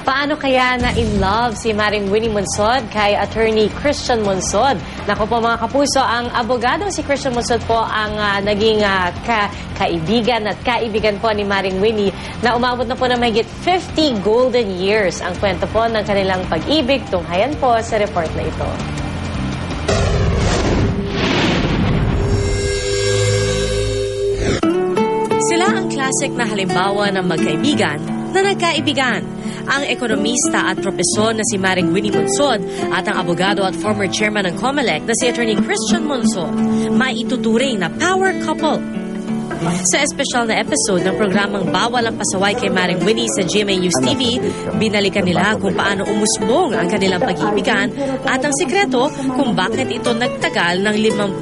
Paano kaya na in love si Maring Winnie Monsod kay Attorney Christian Monsod? Naku po mga kapuso, ang abogado si Christian Monsod po ang naging kaibigan at kaibigan po ni Maring Winnie na umabot na po na mahigit 50 golden years. Ang kwento po ng kanilang pag-ibig, tunghayan po sa report na ito. Sila ang classic na halimbawa ng magkaibigan na nagkaibigan. Ang ekonomista at propesor na si Maring Winnie Monsod at ang abogado at former chairman ng COMELEC na si Attorney Christian Monsod, maituturing na power couple. Sa espesyal na episode ng programang Bawal ang Pasaway kay Maring Winnie sa GMA News TV, binalikan nila kung paano umusbong ang kanilang pag-ibigan at ang sikreto kung bakit ito nagtagal ng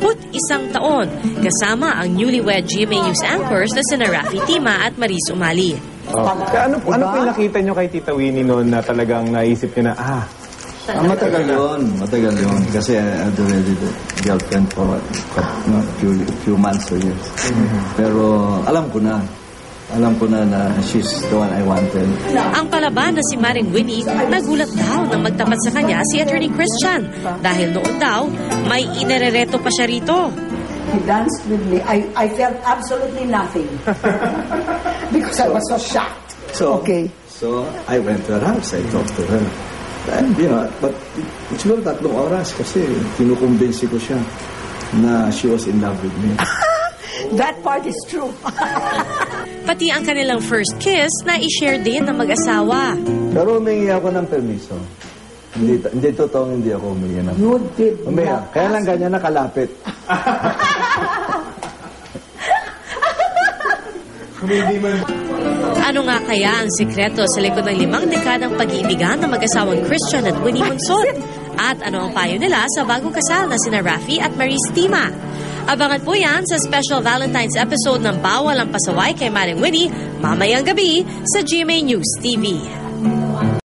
51 taon, kasama ang newlywed GMA News anchors na sina Rafi Tima at Maris Umali. Ano po yung nakita nyo kay Tita Winnie noon na talagang naisip nyo na, matagal yun. Kasi I had already the girlfriend for few months or years. Pero alam ko na she's the one I wanted. Ang palaban na si Maring Winnie, nagulat daw nang magtapat sa kanya si Attorney Christian dahil noon daw may inerereto pa siya rito. He danced with me. I felt absolutely nothing. Because I was so shocked. So I went to her house. I talked to her. And, but siguro 3 oras kasi kinukumbinsi ko siya na she was in love with me. That part is true. Pati ang kanilang first kiss na i-share din ng mag-asawa. Pero humingi ako ng permiso. Hindi totoong hindi ako humingi ng You did not. Kaya lang ganyan nakalapit. Ano nga kaya ang sikreto sa likod ng 5 dekadang pag-iibigan ng mag-asawang Christian at Winnie Monsod? At ano ang payo nila sa bagong kasal na sina Rafi at Maris Tima? Abangan po yan sa special Valentine's episode ng Bawal ang Pasaway kay Maring Winnie mamayang gabi sa GMA News TV.